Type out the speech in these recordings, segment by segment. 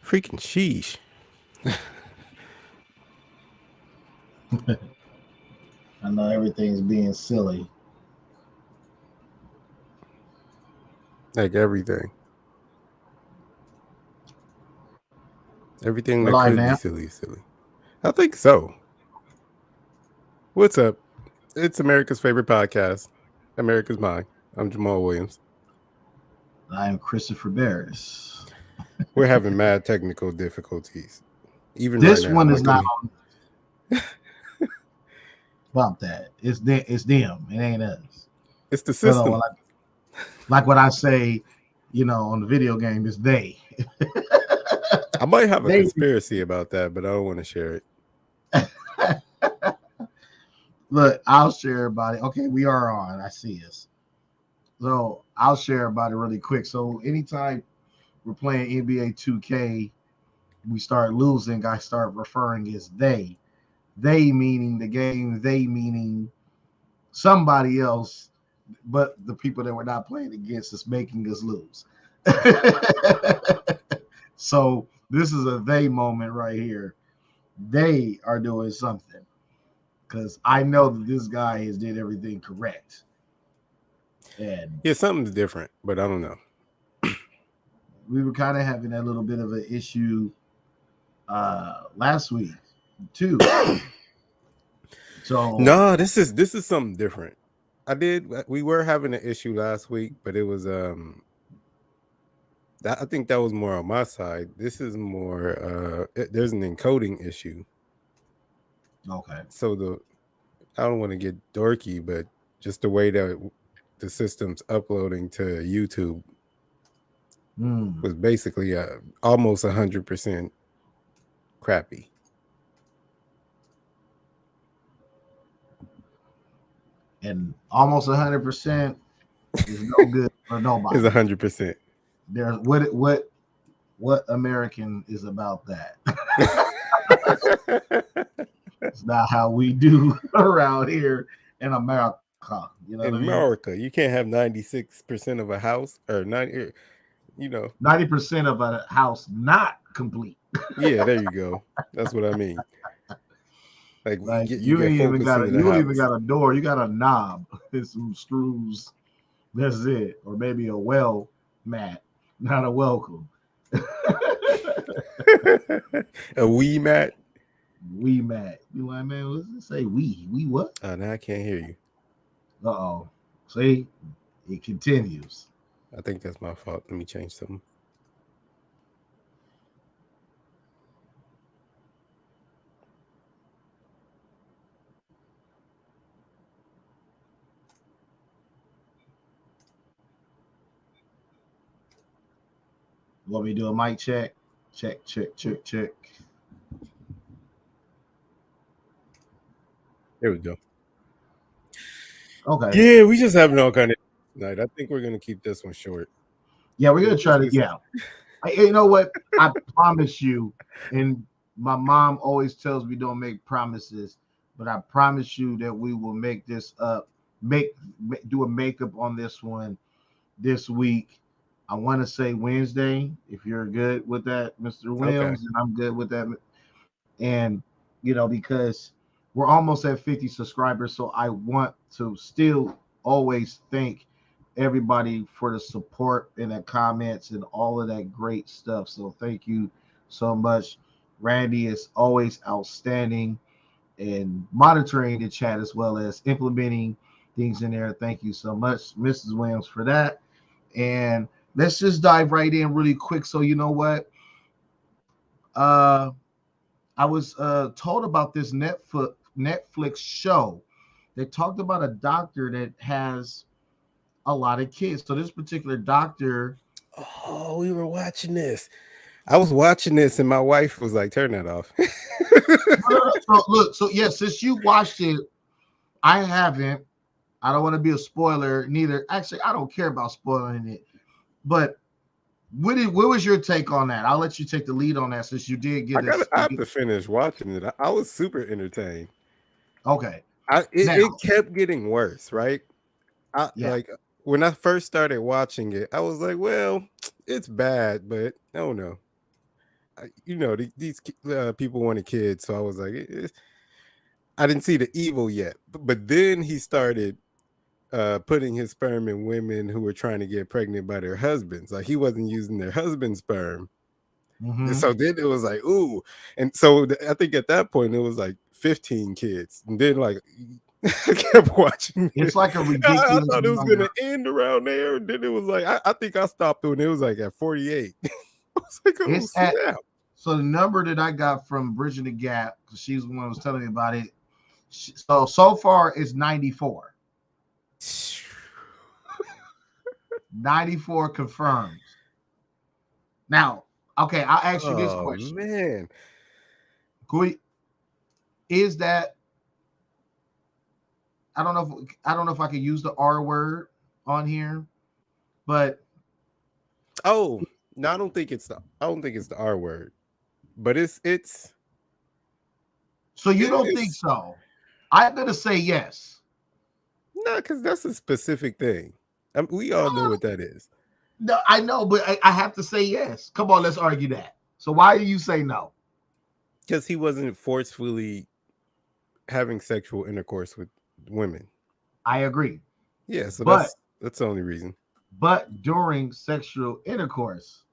Freaking sheesh. I know everything's being silly. Like everything. Everything We're that live could be now. silly is silly. I think so. What's up? It's America's favorite podcast. America's Mine. I'm Jamal Williams. I am Christopher Barris. We're having mad technical difficulties. Even right This now. one is Look at not me. about that. It's them. It ain't us. It's the But system. like what I say, on the video game is they. I might have a They conspiracy about that, but I don't want to share it. look. I'll share about it. Okay, we are on. I see us. So I'll share about it really quick. So anytime we're playing NBA 2K, we start losing. I start referring as they. They meaning the game. They meaning somebody else, but the people that we're not playing against is making us lose. So this is a they moment right here. They are doing something because I know that this guy has did everything correct. And Yeah, something's different, but I don't know. we were kind of having that little bit of an issue last week too. So No, this is something different. We were having an issue last week, but it was I think that was more on my side. This is more there's an encoding issue. okay. So I don't want to get dorky, but just the way that the system's uploading to YouTube was basically almost 100% crappy. And almost 100% is no good for It's nobody. 100%. There's what American is about that. It's not how we do around here in America. You know what In I mean? America, you can't have 96% of a house or 90. 90% of a house not complete. Yeah, there you go. That's what I mean. Like Like you get full percent of the you don't even house. got a door. You got a knob and some screws. That's it. Or maybe a well mat, not a welcome. A wee mat. We mat. You like, man, what's it say? We what? Oh, now I can't hear you. Uh-oh. See, it continues. I think that's my fault. Let me change something. Want me to do a mic check? Check, check, check, check. There we go. Okay. Yeah, we just having all kind of night. I think we're gonna keep this one short. Yeah, we're gonna try to. Yeah, you know what? I promise you, and my mom always tells me don't make promises, but I promise you that we will make this up. Do a makeup on this one this week. I want to say Wednesday, if you're good with that, Mr. Okay. Williams, and I'm good with that. And because we're almost at 50 subscribers, so I want to still always thank everybody for the support and the comments and all of that great stuff. So thank you so much. Randy is always outstanding and monitoring the chat as well as implementing things in there. Thank you so much, Mrs. Williams, for that. And let's just dive right in really quick. So you know what? Uh I was told about this Netflix show. They talked about a doctor that has a lot of kids. So this particular doctor. Oh, we were watching this. I was watching this, and my wife was like, "Turn that off." So look, so yeah, since you watched it, I haven't. I don't want to be a spoiler neither. Actually, I don't care about spoiling it. But what was your take on that? I'll let you take the lead on that since you did get us. I have to finish watching it. I was super entertained. Okay. Now, It kept getting worse, right? yeah. Like when I first started watching it, I was like, well, it's bad, but no. these people wanted kids, so I was like, I didn't see the evil yet. But then he started putting his sperm in women who were trying to get pregnant by their husbands. Like he wasn't using their husband's sperm. Mm-hmm. So then it was like, ooh. And so I think at that point it was like 15 kids. And then like I kept watching It's it. like a I ridiculous thought it was number. gonna end around there. And then it was like, I think I stopped when it was like at 48. I was like, oh It's at snap. so the number that I got from Bridging the Gap, because she's the one who was telling me about it. So far it's 94. 94 confirmed. Now, okay, I'll ask you this Oh question. man. Is that I don't know if I can use the R word on here, but Oh, no, I don't think it's the R word. But so you don't think it's so? I'm gonna say yes. not because that's a specific thing. We all know what that is. No, I know, but I have to say yes. Come on, let's argue that. So why do you say no? Because he wasn't forcefully having sexual intercourse with women. I agree. Yeah, so But that's the only reason. during sexual intercourse,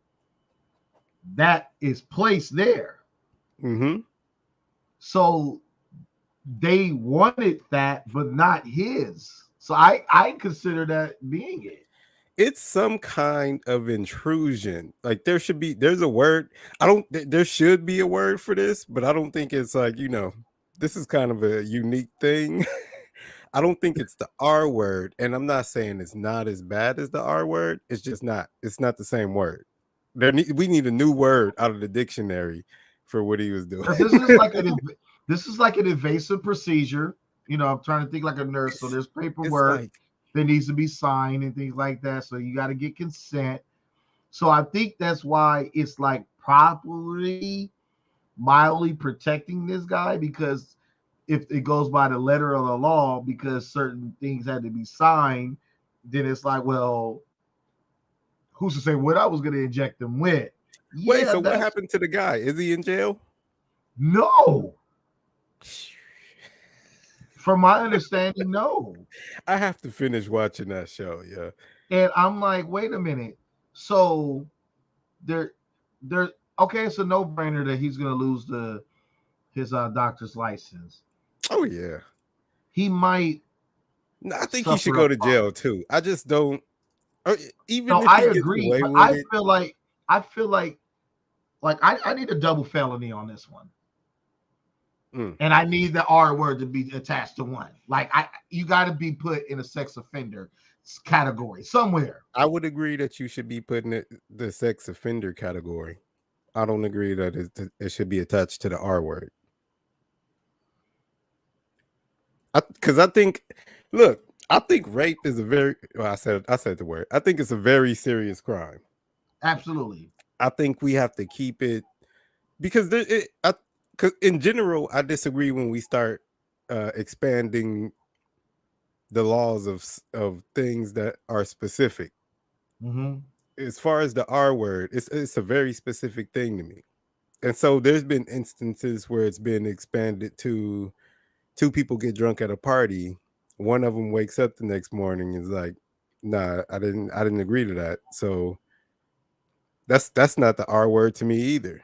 that is placed there. Mm-hmm. So they wanted that, but not his. So I consider that being it. It's some kind of intrusion. Like there's a word. There should be a word for this, but I don't think it's like, this is kind of a unique thing. I don't think it's the R word, and I'm not saying it's not as bad as the R word. It's just not. It's not the same word. We need a new word out of the dictionary for what he was doing. Because this is like an invasive procedure. You know, I'm trying to think like a nurse. So it's, there's it's paperwork like, that needs to be signed and things like that. So you got to get consent. So I think that's why it's like properly mildly protecting this guy, because if it goes by the letter of the law, because certain things had to be signed, then it's like, well, who's to say what I was going to inject them with? wait. Yeah, So what that's happened to the guy? Is he in jail? no. From my understanding, no. I have to finish watching that show. Yeah. And I'm like, wait a minute. So there, there. Okay, it's a no brainer that he's going to lose his doctor's license. Oh yeah. He might No, I think he should suffer go a to fine. jail too. I just don't. Even No, if I he gets agree, away but with it, I feel like I need a double felony on this one. mm, And I need the R word to be attached to one. Like you got to be put in a sex offender category somewhere. I would agree that you should be put in the sex offender category. I don't agree that it should be attached to the R word. Because I think, look, I think rape is a very. Well, I said the word. I think it's a very serious crime. Absolutely. I think we have to keep it because cause in general, I disagree when we start expanding the laws of things that are specific. Mm-hmm. As far as the R word, it's a very specific thing to me. And so there's been instances where it's been expanded to two people get drunk at a party. One of them wakes up the next morning and is like, "Nah, I didn't agree to that." So that's not the R word to me either.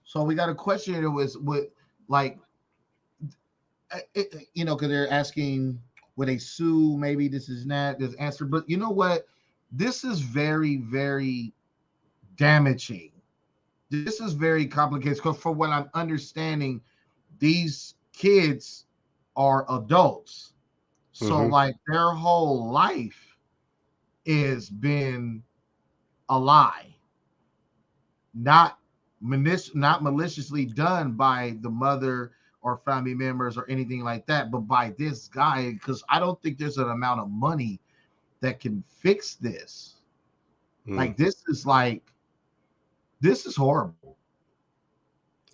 So we got a question here that was what, like, because they're asking, would they sue? Maybe this is not this answer, but you know what? This is very, very damaging. This is very complicated because, for what I'm understanding, these kids are adults. So, Hmm. like, their whole life is been a lie, not not maliciously done by the mother or family members or anything like that, but by this guy. Because I don't think there's an amount of money that can fix this. Mm. Like, this is horrible.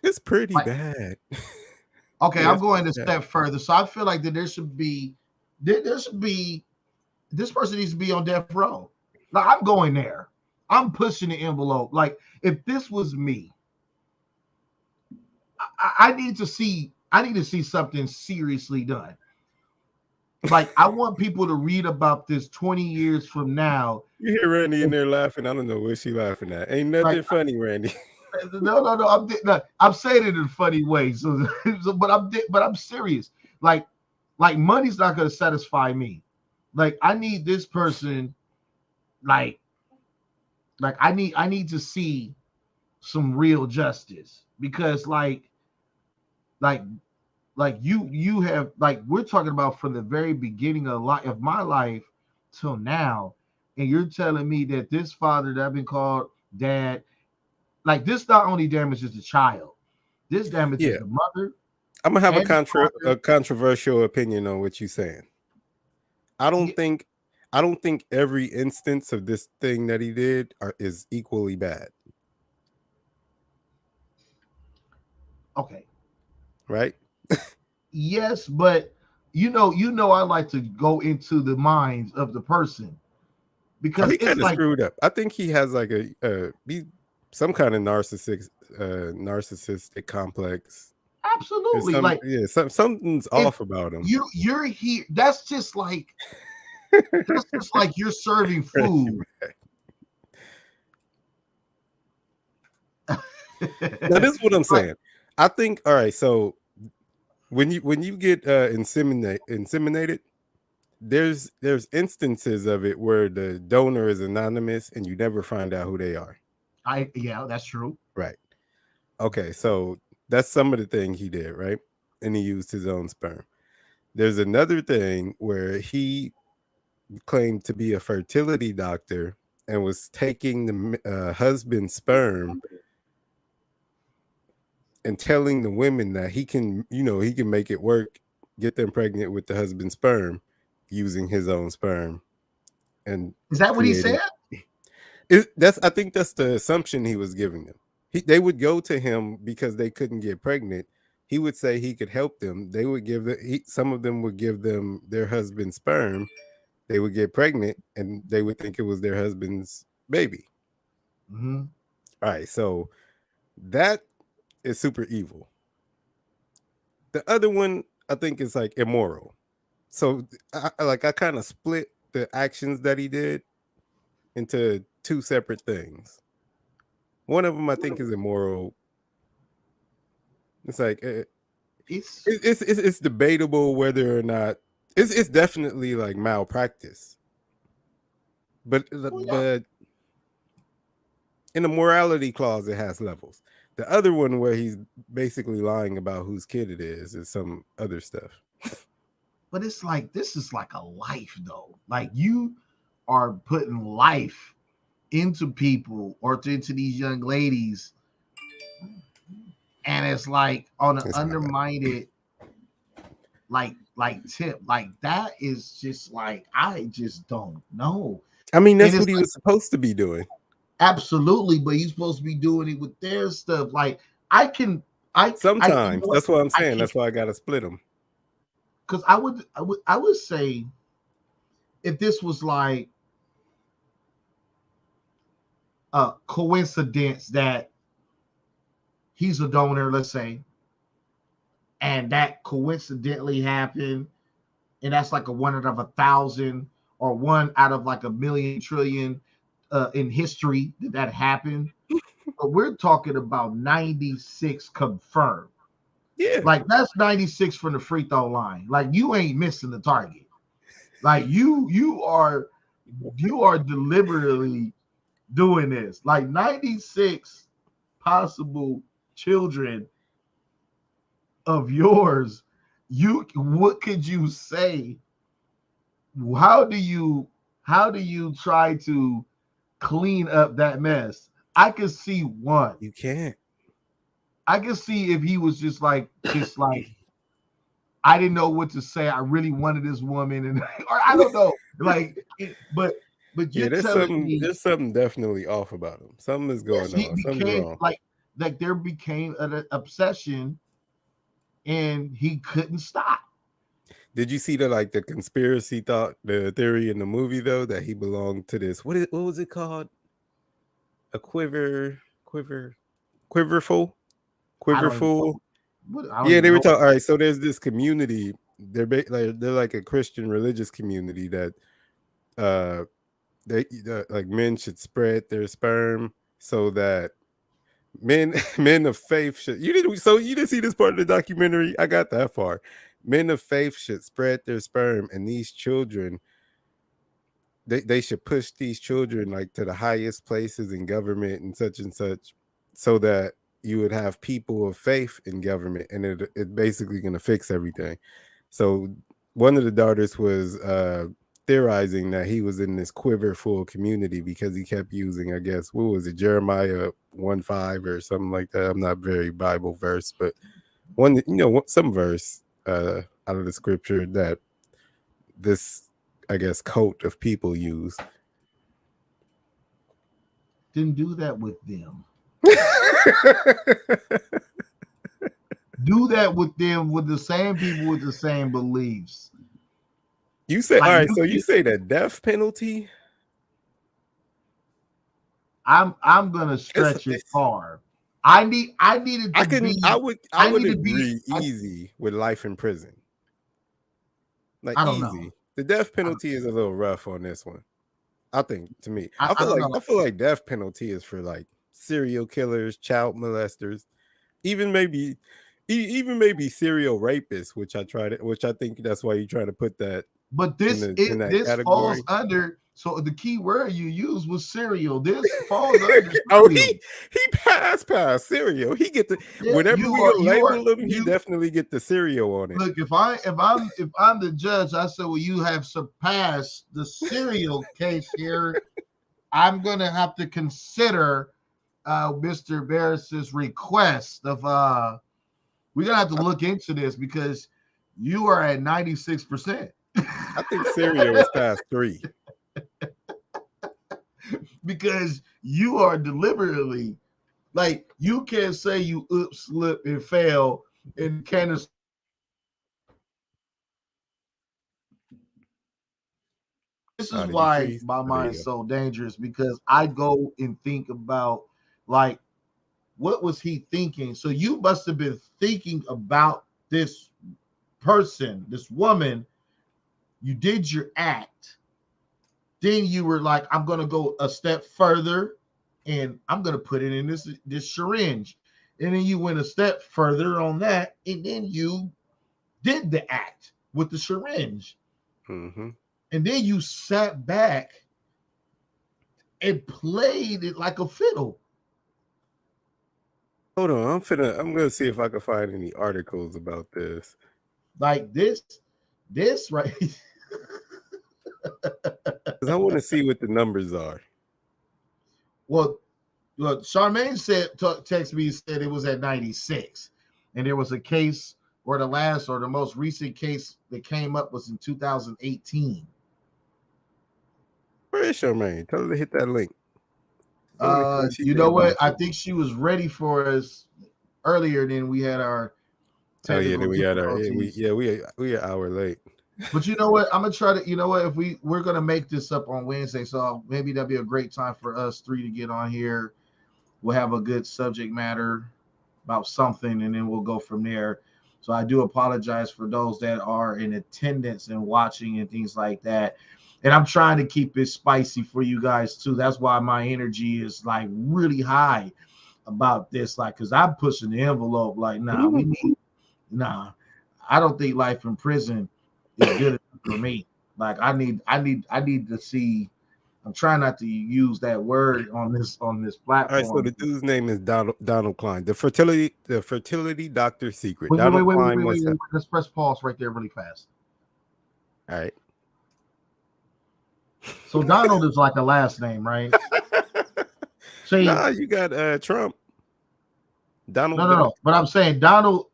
It's pretty Like, bad. okay, Yeah, I'm it's going pretty a bad. step further. So I feel like that there should be this person needs to be on death row. Like, I'm going there. I'm pushing the envelope. Like if this was me, I need to see. I need to see something seriously done. Like I want people to read about this 20 years from now. You hear Randy in there laughing. I don't know what she laughing at. Ain't Like nothing funny, Randy. no. I'm saying it in a funny way. But I'm serious. Like money's not gonna satisfy me. Like I need this person. Like I need to see some real justice because like you have like we're talking about from the very beginning of my life till now, and you're telling me that this father that I've been called dad, like this not only damages the child, this damages Yeah, the mother I'm gonna have and the father. a controversial opinion on what you're saying. I don't Yeah, think I don't think every instance of this thing that he did is equally bad, okay. right? Yes, but I like to go into the minds of the person Oh, because he it's kind of like screwed up. I think he has like some kind of narcissistic complex. There's absolutely like something's if off about him. you're here, that's just like you're serving food. Now, this is what I'm Like, saying. I think all right. So when you get inseminated, there's instances of it where the donor is anonymous and you never find out who they are. yeah, that's true. Right. Okay. So that's some of the thing he did, right? And he used his own sperm. There's another thing where he claimed to be a fertility doctor and was taking the husband's sperm and telling the women that he can make it work, get them pregnant with the husband's sperm using his own sperm and Is that what he creating said? that's I think that's the assumption he was giving them. They would go to him because they couldn't get pregnant. He would say he could help them. They would some of them would give them their husband's sperm. They would get pregnant and they would think it was their husband's baby. Mm-hmm. All right, so that is super evil. The other one I think is like immoral. So I kind of split the actions that he did into two separate things. One of them I think is immoral. It's like It's it's debatable whether or not it's definitely like malpractice. well, yeah. But in the morality clause it has levels. The other one where he's basically lying about whose kid it is some other stuff. But it's like this is like a life though. Like you are putting life into people or into these young ladies, and it's like on an It's not. undermined like tip. Like that is just like I just don't know. I mean, And that's it's what he like was supposed to be doing. absolutely, but he's supposed to be doing it with their stuff. Like I can I you know Sometimes what that's what I'm I saying. can't That's why I gotta split them. because I would say if this was like a coincidence that he's a donor, let's say, and that coincidentally happened, and that's like a one out of 1,000 or one out of like a million trillion in history that happened. But we're talking about 96 confirmed. Yeah, Like that's 96 from the free throw line. Like you ain't missing the target. Like you are deliberately doing this. Like 96 possible children of yours. You what could you say? How do you try to clean up that mess? I could see one. you can't. I could see if he was just like I didn't know what to say. I really wanted this woman, and or I don't know. But Yeah, you're telling me there's something definitely off about him. Something is yes, going he on. Something's became wrong. like there became an obsession, and he couldn't stop. Did you see the conspiracy thought, the theory in the movie though that he belonged to this? What was it called? a quiverful, I don't even know quiverful. what I don't Yeah, even they were know. talking. All right, so there's this community. They're like a Christian religious community that uh like men should spread their sperm so that men of faith should you didn't see this part of the documentary. I got that far. Men of faith should spread their sperm, and these children, they should push these children like to the highest places in government and such, so that you would have people of faith in government, and it basically going to fix everything. So one of the daughters was theorizing that he was in this quiverful community because he kept using, I guess, what was it, Jeremiah 1:5 or something like that. I'm not very Bible verse, but one, some verse out of the scripture that this, I guess, cult of people use. Didn't do that with them. Do that with them with the same people with the same beliefs. You say, all Like right, you so you can, say the death penalty? I'm gonna stretch it It's far. I needed to be I I would need to be agree easy with life in prison. Like I don't know. easy. The death I, penalty is a little rough on this one. I think, to me. I don't know. I feel like death penalty is for like serial killers, child molesters, even maybe even maybe serial rapists, which I think that's why you try to put that But in that this falls category. under. So the key word you use was cereal. This falls under Oh, cereal. he passed cereal. He get the Yeah, whenever we go you are label him, he you definitely get the cereal on it. look. If I'm the judge, I say, well, you have surpassed the cereal case here. I'm gonna have to consider Mr. Barris's request of we're gonna have to look into this because you are at 96%. I think cereal is past 3. Because you are deliberately like you can't say you oops, slip, and fail and can't. This Oh, is did you why freeze? my Oh, there mind you is go. so dangerous because I go and think about like what was he thinking? So you must have been thinking about this person, this woman. You did your act. Then you were like, I'm gonna go a step further and I'm gonna put it in this syringe. And then you went a step further on that, and then you did the act with the syringe. Mm-hmm. And then you sat back and played it like a fiddle. Hold on, I'm gonna see if I can find any articles about this. Like this right. Because I want to see what the numbers are. well, Charmaine said, text me, said it was at 96. And there was a case, or the most recent case that came up was in 2018. Where is Charmaine? Tell her to hit that link. I want to hear what she You say know about what? it. I think she was ready for us earlier than we had our Oh yeah, then technical we got our difficulties. we an hour late. But you know what? I'm gonna try to. You know what? If we're gonna make this up on Wednesday, so maybe that'd be a great time for us three to get on here. We'll have a good subject matter about something, and then we'll go from there. So I do apologize for those that are in attendance and watching and things like that. And I'm trying to keep it spicy for you guys too. That's why my energy is like really high about this, like, because I'm pushing the envelope. Like, nah, we need, nah. I don't think life in prison is good enough for me. Like, I need to see. I'm trying not to use that word on this All right, so platform. the dude's name is Donald Cline, the fertility doctor secret. Wait, wait, wait, Donald wait, wait, Cline wait, wait, was wait. Let's press pause right there really fast. all right. So Donald is like a last name, right? See, Nah, you got Trump. Donald no. Duck. But I'm saying Donald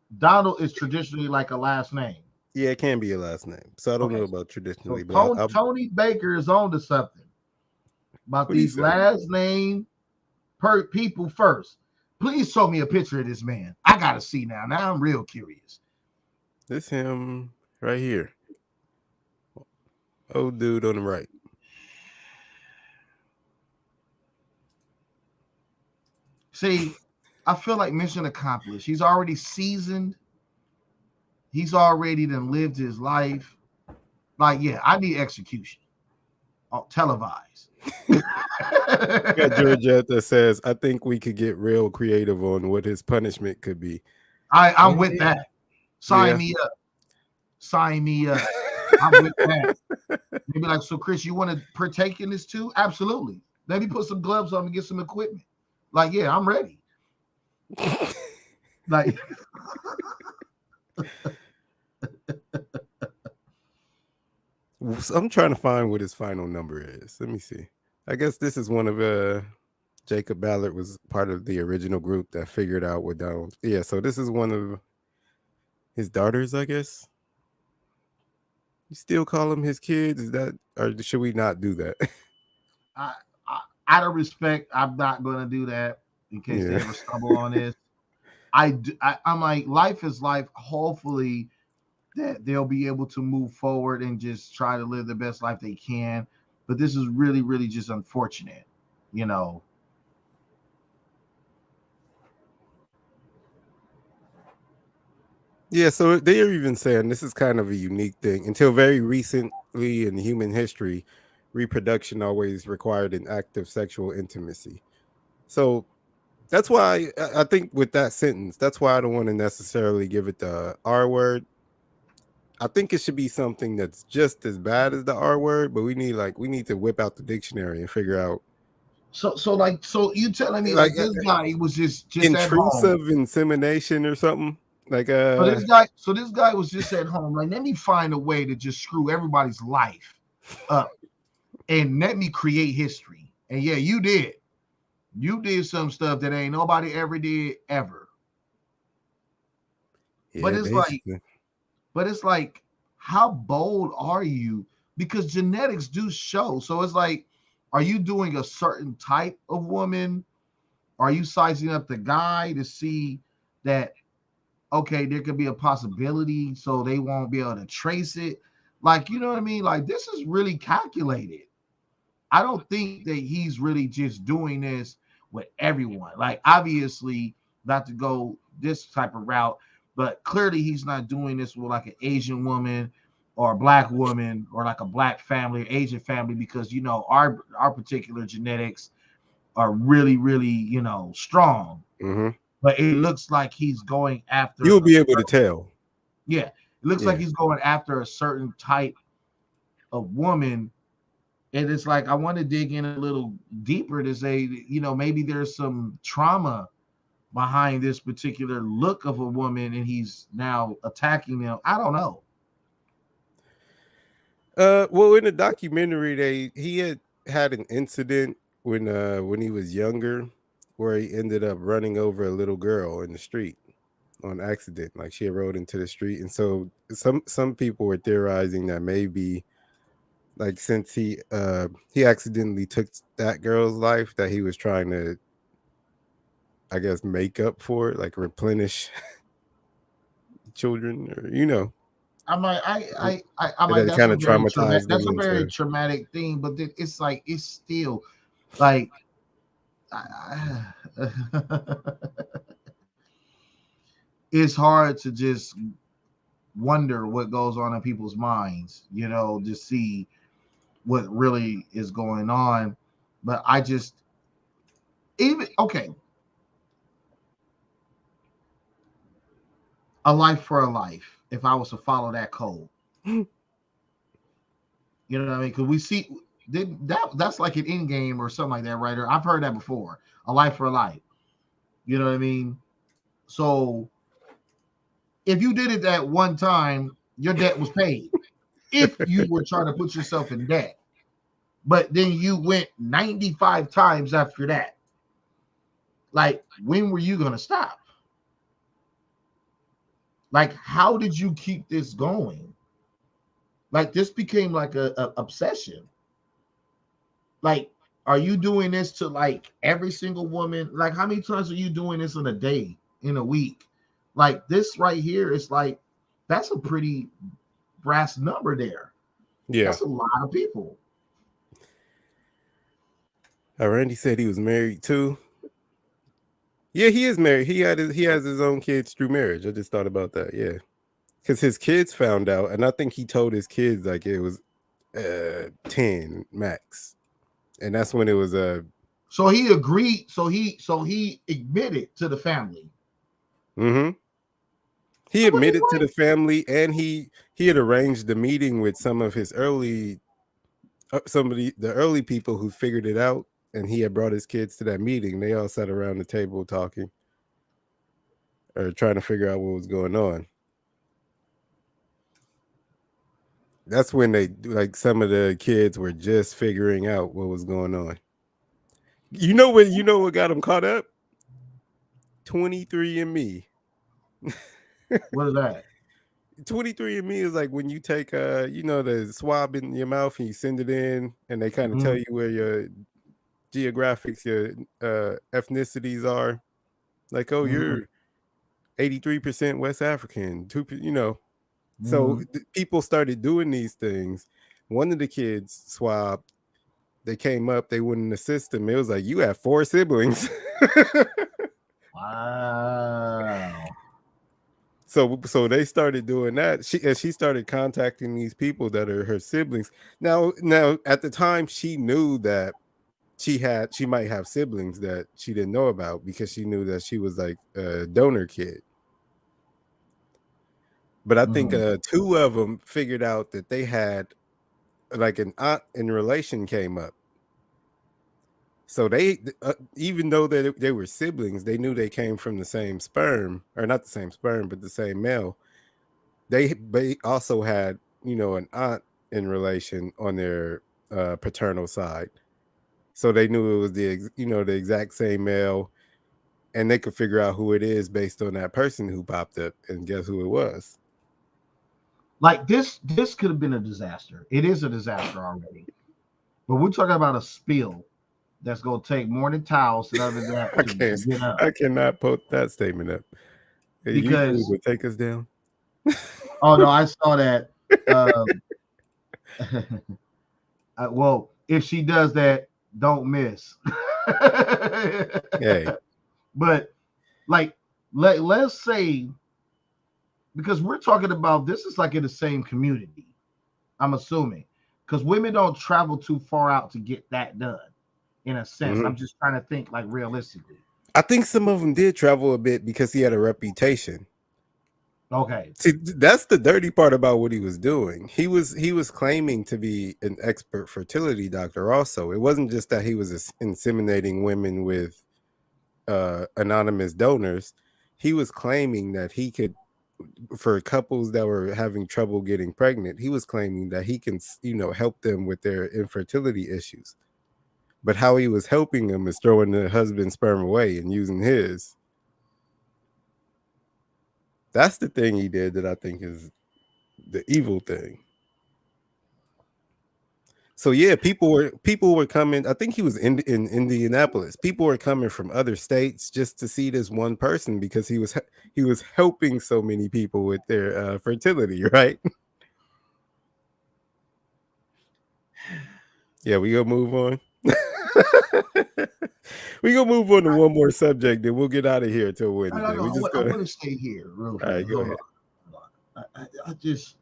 is traditionally like a last name. Yeah, it can be a last name. So I don't know Okay. about So traditionally, but Tony Baker is on to something about what do you these say? last name per people first. Please show me a picture of this man. I gotta see now. Now I'm real curious. This him right here. Old dude on the right. See, I feel like mission accomplished. He's already seasoned. He's already done lived his life. Like, yeah, I need execution. Televised. Got Georgette that says, I think we could get real creative on what his punishment could be. I'm Oh, with yeah. that. Sign Yeah. me up. Sign me up. I'm with that. Maybe like, so Chris, you want to partake in this too? Absolutely. Let me put some gloves on and get some equipment. Like, yeah, I'm ready. Like, I'm trying to find what his final number is. Let me see. I guess this is one of Jacob Ballard was part of the original group that figured out what Donald. Yeah, so this is one of his daughters, I guess. You still call them his kids? Is that, or should we not do that? I, out of respect, I'm not going to do that in case they Yeah. ever stumble on this. I'm like, life is life. Hopefully, that they'll be able to move forward and just try to live the best life they can. But this is really, really just unfortunate, you know. Yeah, so they are even saying this is kind of a unique thing. Until very recently in human history, reproduction always required an act of sexual intimacy. So that's why I think with that sentence, that's why I don't want to necessarily give it the R word. I think it should be something that's just as bad as the R word, but we need to whip out the dictionary and figure out So you telling me like like this guy was just at home. intrusive insemination or something. Like So this guy was just at home. Like, let me find a way to just screw everybody's life up and let me create history. And yeah, you did. You did some stuff that ain't nobody ever did ever. But yeah, it's like, basically. but it's like, how bold are you? Because genetics do show. So it's like, are you doing a certain type of woman? Are you sizing up the guy to see that okay, there could be a possibility so they won't be able to trace it? Like, you know what I mean? Like, this is really calculated. I don't think that he's really just doing this with everyone. Like, obviously, not to go this type of route, but clearly he's not doing this with like an Asian woman or a black woman or like a black family or Asian family, because our particular genetics are really, really, strong. Hmm. But it looks like he's going after You'll a be able to certain, tell. yeah, it looks like Yeah. he's going after a certain type of woman. And it's like, I want to dig in a little deeper to say, maybe there's some trauma behind this particular look of a woman and he's now attacking them. I don't know. Well, in the documentary, he had an incident when he was younger, where he ended up running over a little girl in the street on accident. Like she had rode into the street, and so some people were theorizing that maybe, like, since he accidentally took that girl's life, that he was trying to, I guess, make up for it, like replenish children, or I'm that like, it that's kind a of very traumatic, traumatized them into. thing, but it's like, it's still like, I, it's hard to just wonder what goes on in people's minds, to see what really is going on. But I just, even okay, a life for a life. If I was to follow that code, you know what I mean? Because we see that's like an in game or something like that, right? Or I've heard that before. A life for a life. You know what I mean? So if you did it that one time, your debt was paid. If you were trying to put yourself in debt, but then you went 95 times after that, like, when were you gonna stop? Like, how did you keep this going? Like, this became like a obsession. Like, are you doing this to like every single woman? Like, how many times are you doing this in a day, in a week? Like, this right here is like, that's a pretty brass number there. Yeah. That's a lot of people. Randy said he was married too. Yeah, he is married. He has his own kids through marriage. I just thought about that. Yeah, because his kids found out, and I think he told his kids like it was 10 max, and that's when it was So he agreed. So he admitted to the family. mm-hmm. He So what his admitted to wife? the family, and he had arranged the meeting with some of his early some of the early people who figured it out, and he had brought his kids to that meeting. They all sat around the table talking or trying to figure out what was going on. That's when they like some of the kids were just figuring out what was going on. You know what got them caught up? 23andMe. What is that? 23andMe is like when you take you know, the swab in your mouth and you send it in, and they kind of tell Mm-hmm. you where your geographics, your ethnicities are. Like, oh, Mm-hmm. you're 83% West African, you know. So Mm-hmm. people started doing these things. One of the kids swabbed. They came up. They went in the system. It was like you have 4 siblings. Wow. So they started doing that. She started contacting these people that are her siblings. Now at the time she knew that she might have siblings that she didn't know about because she knew that she was like a donor kid. But I think Mm-hmm. two of them figured out that they had like an aunt and relation came up. So even though they were siblings, they knew they came from the same sperm, or not the same sperm, but the same male. They also had, you know, an aunt in relation on their paternal side. So they knew it was you know, the exact same male, and they could figure out who it is based on that person who popped up, and guess who it was? Like this could have been a disaster. It is a disaster already. But we're talking about a spill that's gonna take more than towels and other than that I to can't. get up. I cannot put that statement up. YouTube Because would take us down. oh no, I saw that. Um, well, if she does that, don't miss. Hey. But like let's say because we're talking about this is like in the same community, I'm assuming. Because women don't travel too far out to get that done, in a sense. Mhm. I'm just trying to think like realistically. I think some of them did travel a bit because he had a reputation. Okay. See, that's the dirty part about what he was doing. He was claiming to be an expert fertility doctor. Also, it wasn't just that he was inseminating women with anonymous donors. He was claiming that he could, for couples that were having trouble getting pregnant, he was claiming that he can, you know, help them with their infertility issues. But how he was helping them is throwing the husband's sperm away and using his. That's the thing he did that I think is the evil thing. So yeah, people were coming. I think he was in Indianapolis. People were coming from other states just to see this one person because he was helping so many people with their fertility, right? Yeah, we gonna move on. We gonna move on to one more subject, then we'll get out of here till No, Wednesday. no. We just I gonna. want to stay here real All right, quick. go Hold on. ahead. Hold on. I just.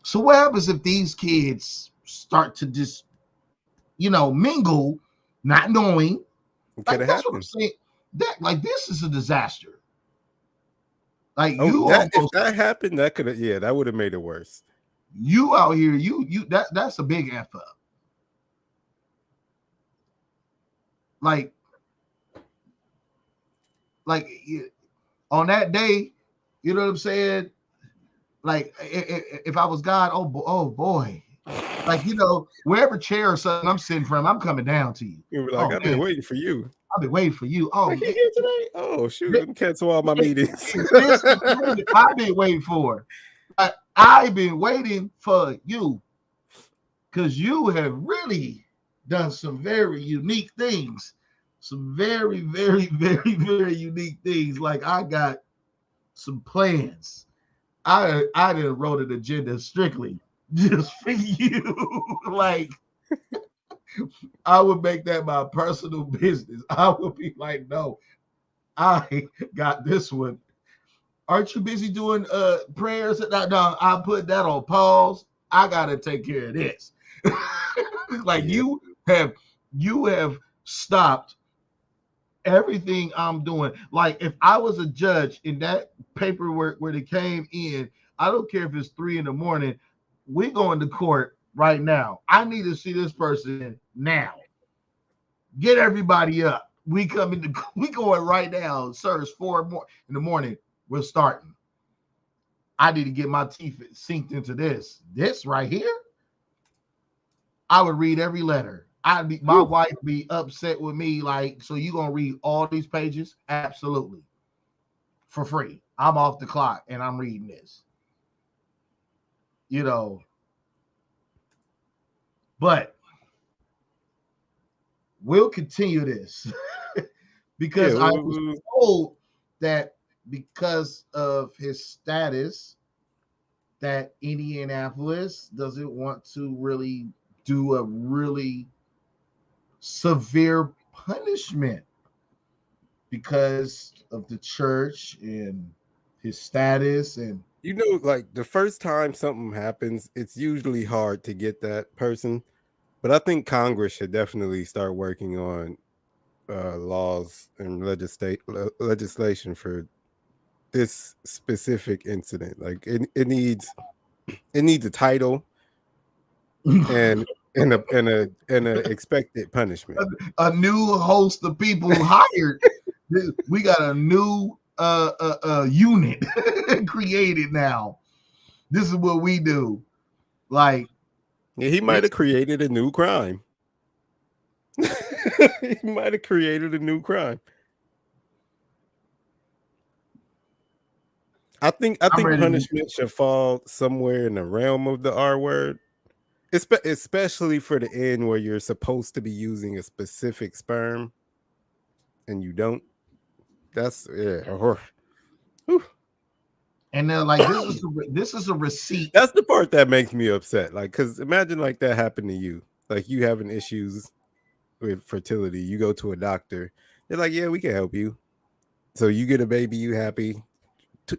So what happens if these kids start to just, mingle, not knowing? It could Like have that's what I'm happened. saying. That like this is a disaster. Like Oh, you that if almost that happened, that could have, yeah, that would have made it worse. you out here that's a big f up. Like like on that day, you know what I'm saying? Like if I was God, oh boy, like wherever chair or something I'm sitting from, I'm coming down to you. You were like, Oh I've been man, waiting for you. I've been waiting for you. Oh Like you man, here today? Oh shoot, let me cancel all my meetings. this is the moment I've been waiting for. I've been waiting for you because you have really done some very unique things. Some very, very, very, very unique things. Like I got some plans. I didn't wrote an agenda strictly just for you. Like I would make that my personal business. I would be like, no, I got this one. Aren't you busy doing prayers? No, no, I put that on pause. I gotta take care of this. Like Yeah. you have stopped everything I'm doing. Like if I was a judge in that paperwork where they came in, I don't care if it's 3 in the morning. We going to court right now. I need to see this person now. Get everybody up. We coming to we going right now. Sir, it's 4 in the morning. We're starting. I need to get my teeth synced into this. This right here, I would read every letter. My Whew. wife be upset with me, like, so you gonna read all these pages? Absolutely. For free. I'm off the clock and I'm reading this. You know, but we'll continue this Yeah. because I was told that because of his status, that Indianapolis doesn't want to really do a really severe punishment because of the church and his status. And Like the first time something happens, it's usually hard to get that person. But I think Congress should definitely start working on laws and legislation for this specific incident. Like it needs a title and a expected punishment. a new host of people hired. We got a new unit created now. This is what we do. Like Yeah, he might this, have created a new crime. He might have created a new crime. I I'm think ready to. punishment should fall somewhere in the realm of the R word, especially for the end where you're supposed to be using a specific sperm and you don't. That's yeah. Whew. And they're like, this is a receipt. That's the part that makes me upset. Like, cause imagine like that happened to you. Like you having issues with fertility. You go to a doctor. They're like, yeah, we can help you. So you get a baby, you happy.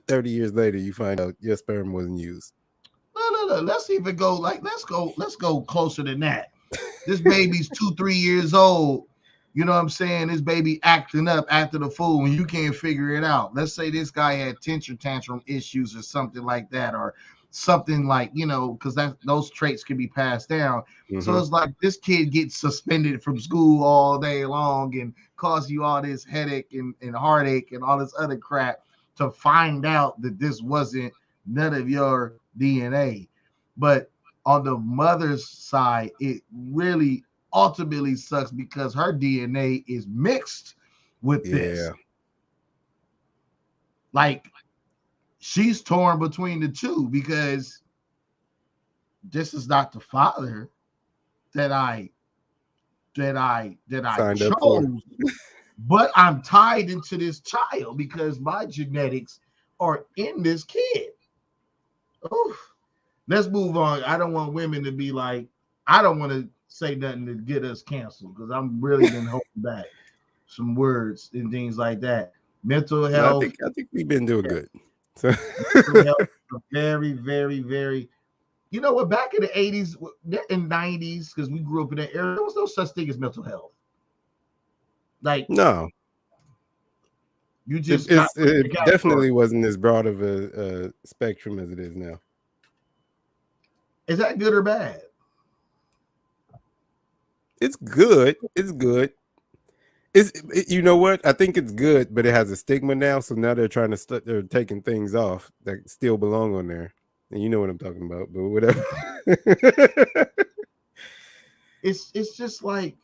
30 years later, you find out your sperm wasn't used. No. Let's even go. Like, let's go closer than that. This baby's 2, 3 years old. You know what I'm saying? This baby acting up after the fool and you can't figure it out. Let's say this guy had temper tantrum issues or something like that, or something like, because that those traits can be passed down. So Mm-hmm. it's like this kid gets suspended from school all day long and cause you all this headache and heartache and all this other crap to find out that this wasn't none of your DNA. But on the mother's side, it really ultimately sucks because her DNA is mixed with this. Yeah. Like she's torn between the two because this is not the father that I Signed up for. chose, but I'm tied into this child because my genetics are in this kid. Oof. Let's move on. I don't want women to be like, I don't want to say nothing to get us canceled because I'm really been holding back some words and things like that. Mental No, health, I think we've been doing good. So mental health, very, very, very. You know what? Back in the 80s and 90s, because we grew up in that era, there was no such thing as mental health. Like no, you just got put in the it category. definitely wasn't as broad of a spectrum as it is now. Is that good or bad? It's good. It's good. You know what? I think it's good, but it has a stigma now. So now they're trying to they're taking things off that still belong on there, and you know what I'm talking about. But whatever. It's just like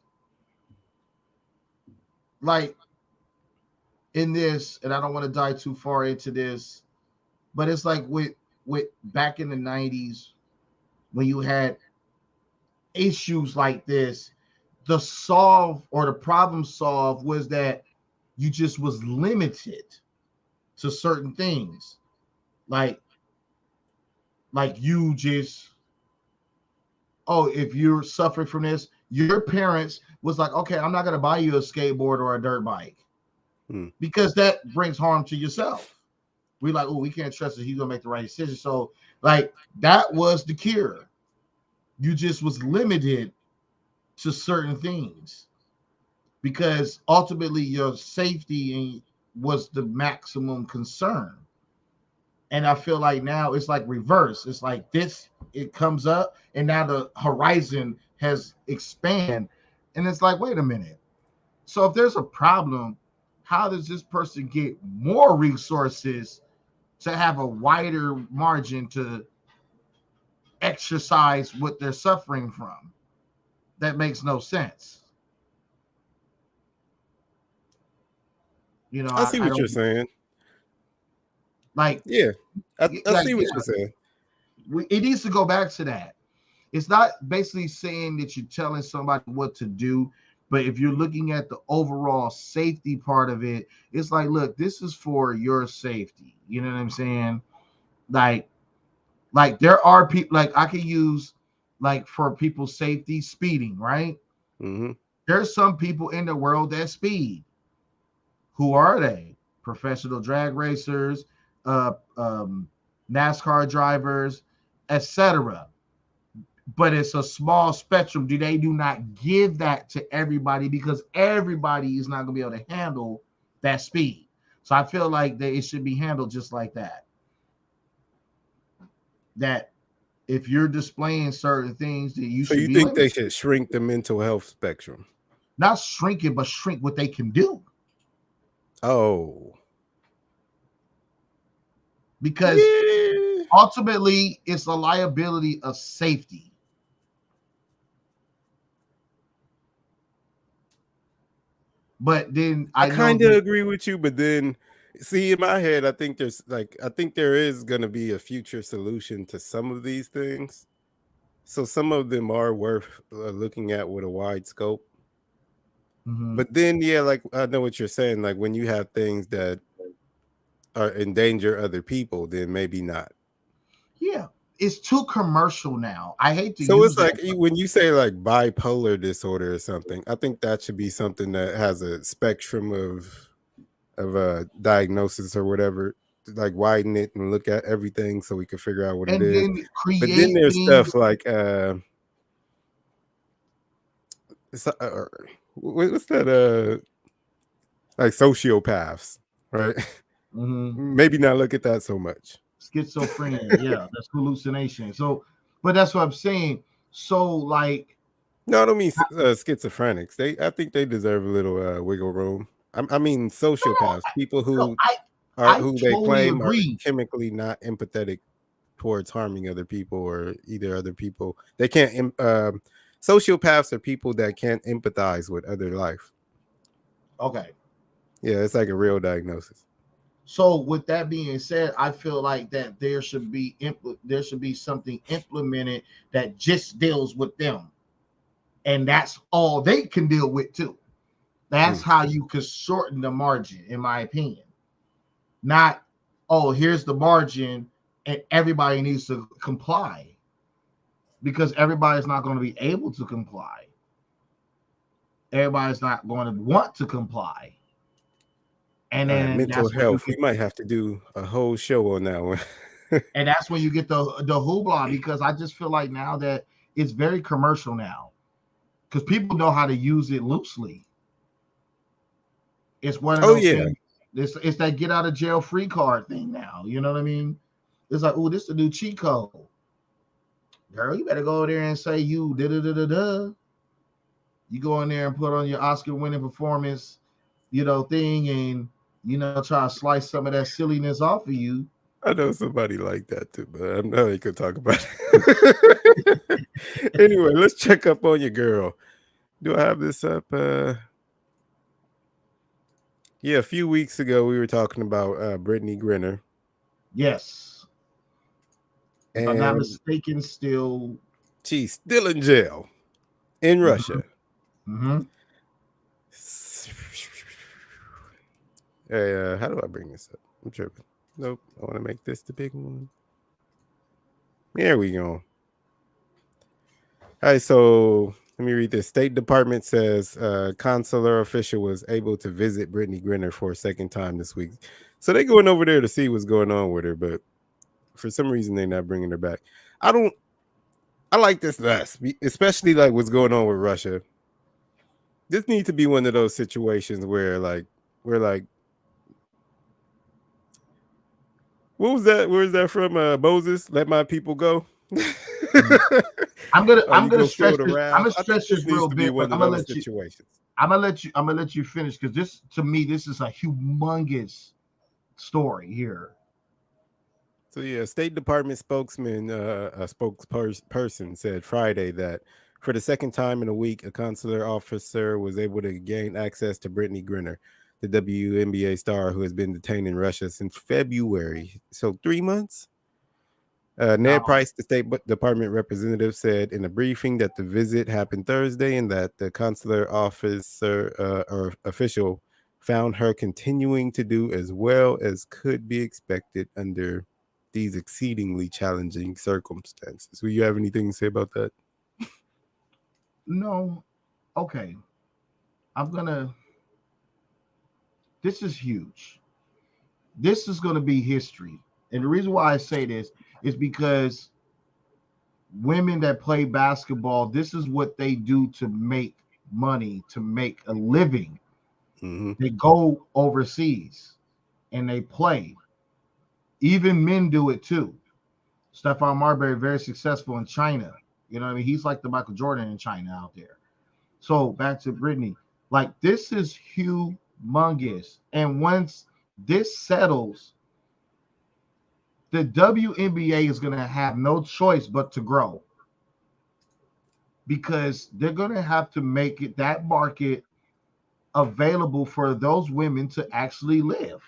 in this, and I don't want to dive too far into this, but it's like with back in the 90s when you had issues like this, the solve or the problem solve was that you just was limited to certain things. Like you just, oh, if you're suffering from this, Your parents was like, okay, I'm not gonna buy you a skateboard or a dirt bike Hmm. because that brings harm to yourself. We like, oh, we can't trust that he's gonna make the right decision. So, like, that was the cure. You just was limited to certain things because ultimately your safety was the maximum concern. And I feel like now it's like reverse. It's like this, it comes up, and now the horizon has expand, and it's like, wait a minute. So if there's a problem, how does this person get more resources to have a wider margin to exercise what they're suffering from? That makes no sense. You know, I see I what you're don't saying. like Yeah, I like see what yeah. you're saying. It needs to go back to that. It's not basically saying that you're telling somebody what to do, but if you're looking at the overall safety part of it, it's like, look, this is for your safety. You know what I'm saying? Like, there are people, like I can use, like, for people's safety, speeding, right? Hmm. There's some people in the world that speed. Who are they? Professional drag racers, uh, um, NASCAR drivers, etc. But it's a small spectrum. They do not give that to everybody because everybody is not going to be able to handle that speed. So I feel like that it should be handled just like that. That if you're displaying certain things, that you So should you be think limited. they should shrink the mental health spectrum? Not shrink it, but shrink what they can do. Oh, Because yeah. ultimately, it's a liability of safety. But then I I know kind of that. agree with you, but then see in my head, I think there is going to be a future solution to some of these things. So some of them are worth looking at with a wide scope. Mhm. But then, yeah, like I know what you're saying. Like when you have things that are endanger other people, then maybe not. Yeah, it's too commercial now. I hate to So use it's that, like but when you say like bipolar disorder or something, I think that should be something that has a spectrum of diagnosis or whatever, to like widen it and look at everything so we can figure out what it and is. then But then create there's things. stuff like what's that like sociopaths, right? Mhm. Maybe not look at that so much. Schizophrenia, yeah, that's hallucination. So, but that's what I'm saying. So, like, No, I don't mean schizophrenics. I think they deserve a little wiggle room. I mean no, sociopaths, people no, I who they totally claim are agree. chemically not empathetic towards harming other people or either other people. They can't. Sociopaths are people that can't empathize with other life. Okay. Yeah, it's like a real diagnosis. So, with that being said, I feel like that there should be something implemented that just deals with them, and that's all they can deal with too. That's Hmm. how you could shorten the margin, in my opinion. Not, oh, here's the margin and everybody needs to comply because everybody's not going to be able to comply. Everybody's not going to want to comply. And All right, then mental that's when you health. We get might have to do a whole show on that one. the hoopla because I just feel like now that it's very commercial now because people know how to use it loosely. It's one of Oh those yeah, things. It's that get out of jail free card thing now. You know what I mean? It's like, oh, this is the new cheat code. Girl, you better go there and say you da da da da da. You go in there and put on your Oscar winning performance, thing, and try to slice some of that silliness off of you. I know somebody like that too, but I know you could talk about it. Anyway, let's check up on your girl. Do I have this up? Yeah, a few weeks ago we were talking about Brittany Grinner, Yes, if I'm not and mistaken, still. she's still in jail in Mm-hmm, Russia. mm-hmm. Hey, how do I bring this up? I'm tripping. Nope, I want to make this the big one. There we go. All right, so Let me read this. State Department says consular official was able to visit Brittany Griner for a second time this week. So they going over there to see what's going on with her, but for some reason they're not bringing her back. I don't. I like this less, especially like what's going on with Russia. This needs to be one of those situations where like we're like, what was that? Where is that from? Moses, let my people go. I'm You gonna go feel stretch the this. I'm wrath. gonna I think stretch this this needs real to be bit, but one of those situations. I'm gonna let you finish because this to me this is a humongous story here. So yeah, State Department spokesman, a spokesperson said Friday that for the second time in a week, a consular officer was able to gain access to Brittany Griner, the WNBA star who has been detained in Russia since February. So 3 months. Ned Um, Price, the State Department representative, said in a briefing that the visit happened Thursday and that the consular officer or official found her continuing to do as well as could be expected under these exceedingly challenging circumstances. Will you have anything to say about that? no, okay. I'm gonna. This is huge. This is gonna be history, and the reason why I say this is because women that play basketball, this is what they do to make money, to make a living. Mm-hmm. They go overseas and they play. Even men do it too. Stephon Marbury very successful in China. You know what I mean? He's like the Michael Jordan in China out there. So back to Brittany. Like this is humongous. And once this settles, the WNBA is going to have no choice but to grow because they're going to have to make it that market available for those women to actually live.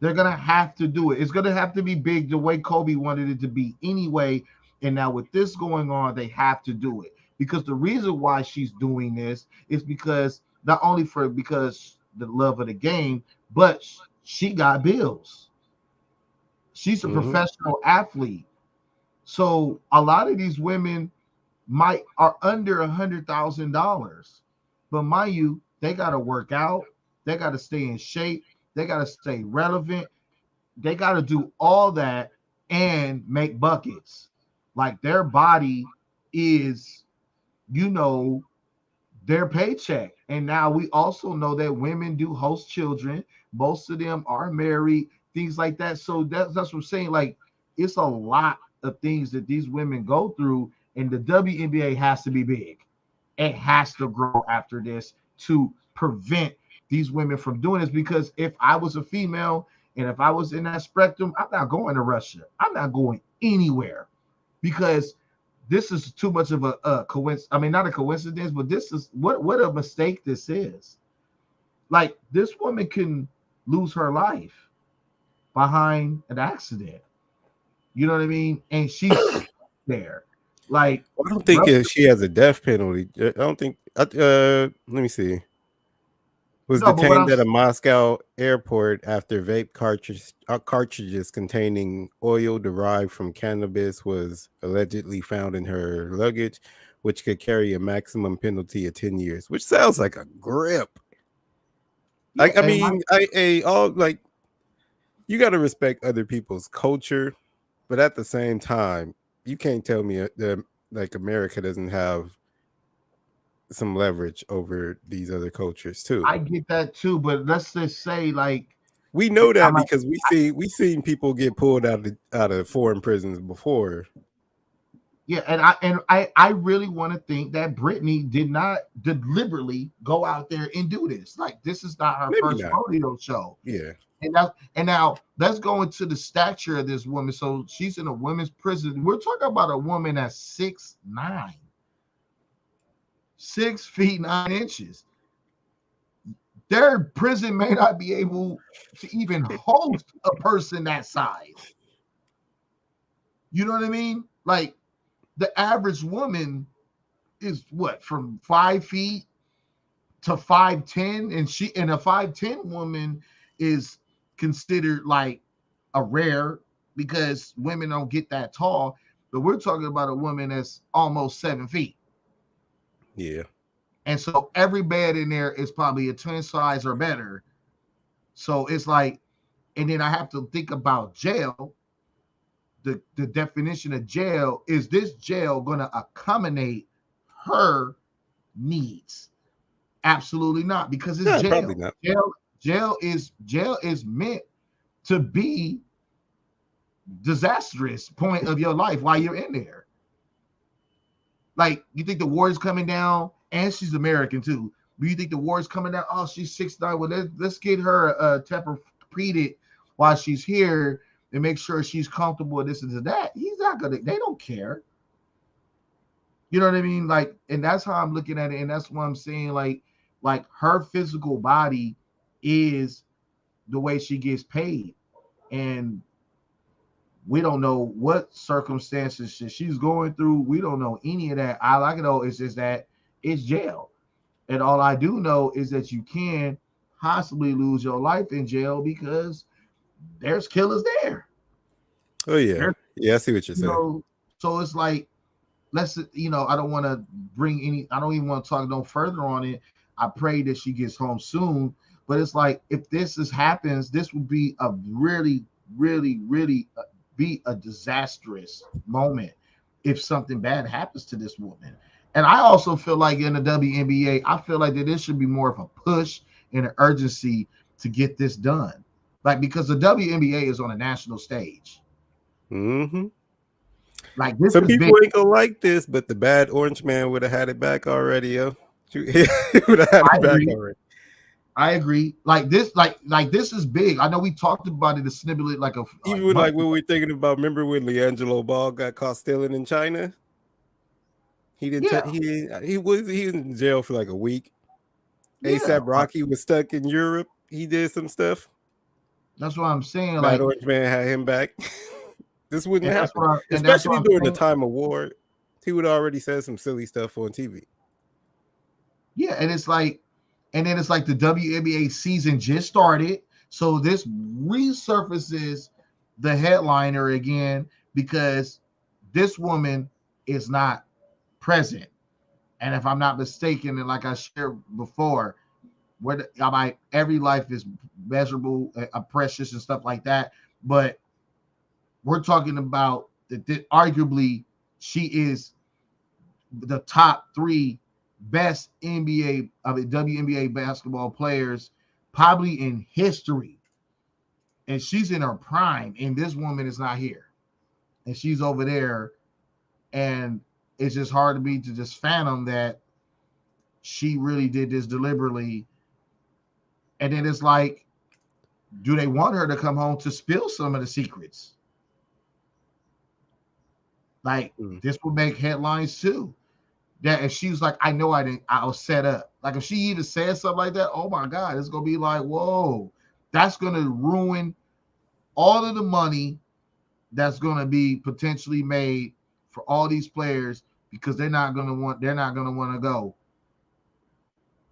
They're gonna have to do it. It's gonna have to be big the way Kobe wanted it to be anyway. And now with this going on, they have to do it because the reason why she's doing this is because not only for because the love of the game, but she got bills. She's a Mm-hmm. professional athlete, so a lot of these women might are under $100,000, but mind you, they got to work out, they got to stay in shape, they got to stay relevant, they got to do all that and make buckets. Like their body is, you know, their paycheck. And now we also know that women do host children. Most of them are married, things like that. So that's what I'm saying. Like it's a lot of things that these women go through, and the WNBA has to be big. It has to grow after this to prevent these women from doing this. Because if I was a female and if I was in that spectrum, I'm not going to Russia. I'm not going anywhere because this is too much of a coincidence. I mean, not a coincidence, but this is what a mistake this is. Like this woman can lose her life behind an accident. You know what I mean? And she's there. Like I don't think Russia, she has a death penalty. I don't think. Let me see. Was no, but what I'm detained at a Moscow airport after vape cartridges containing oil derived from cannabis was allegedly found in her luggage, which could carry a maximum penalty of 10 years, which sounds like a grip. yeah, I and my mean, all like you got to respect other people's culture, but at the same time, you can't tell me that like America doesn't have some leverage over these other cultures too. I get that too, but let's just say like We know I'm that like, because we seen people get pulled out of foreign prisons before. yeah, and I really want to think that Brittany did not deliberately go out there and do this. Like this is not her Maybe first not. rodeo show. Yeah. And now let's go into the stature of this woman. So she's in a women's prison. We're talking about a woman that's 6'9", 6 feet 9 inches. Their prison may not be able to even host a person that size. You know what I mean? Like the average woman is what from 5 feet to 5'10", and a 5'10" woman is considered like a rare because women don't get that tall. But we're talking about a woman that's almost 7 feet. Yeah. And so every bed in there is probably a twin size or better. So it's like, and then I have to think about jail. The definition of jail is, this jail going to accommodate her needs? Absolutely not, because it's No, probably jail. not. Jail is meant to be disastrous point of your life while you're in there. Like, you think the war is coming down, and she's American too. But you think the war is coming down? Oh, she's 6'9". Well, let's get her Tempur-Pedic while she's here and make sure she's comfortable with this and that. He's not gonna. They don't care. You know what I mean? Like, and that's how I'm looking at it, and that's what I'm saying. Like her physical body is the way she gets paid, and we don't know what circumstances she's going through. We don't know any of that. All I know is just that it's jail. And all I do know is that you can possibly lose your life in jail because there's killers there. Oh yeah. Yeah, I see what you're saying. So it's like, I don't want to bring I don't even want to talk no further on it. I pray that she gets home soon. But it's like, if happens, this would be a really, really, really be a disastrous moment if something bad happens to this woman. And I also feel like in the WNBA, I feel like that this should be more of a push and an urgency to get this done. Like, because the WNBA is on a national stage. Mm-hmm. Like, this some is people big. ain't gonna like this, but the bad orange man would have had it back already, yo. He would have had it back already. I agree. Like this is big. I know we talked about it a snippet like even with like what we're thinking about. Remember when LiAngelo Ball got caught stealing in China? He didn't. He was in jail for like a week. ASAP Rocky was stuck in Europe. He did some stuff. That's what I'm saying. Bad Orange Man had him back. This wouldn't happen, especially during the time of war. He would already said some silly stuff on TV. Yeah, and it's like, and then it's like the WNBA season just started, so this resurfaces the headliner again because this woman is not present. And if I'm not mistaken, and like I shared before, every life is measurable, precious, and stuff like that. But we're talking about that arguably she is the top 3 best WNBA basketball players probably in history. And she's in her prime, and this woman is not here. And she's over there. And it's just hard to me to just fathom that she really did this deliberately. And then it's like, do they want her to come home to spill some of the secrets? Like, this will make headlines too. That if she was like, I know I was set up. Like, if she even said something like that, oh my God, it's gonna be like, whoa, that's gonna ruin all of the money that's gonna be potentially made for all these players because they're not gonna want to go.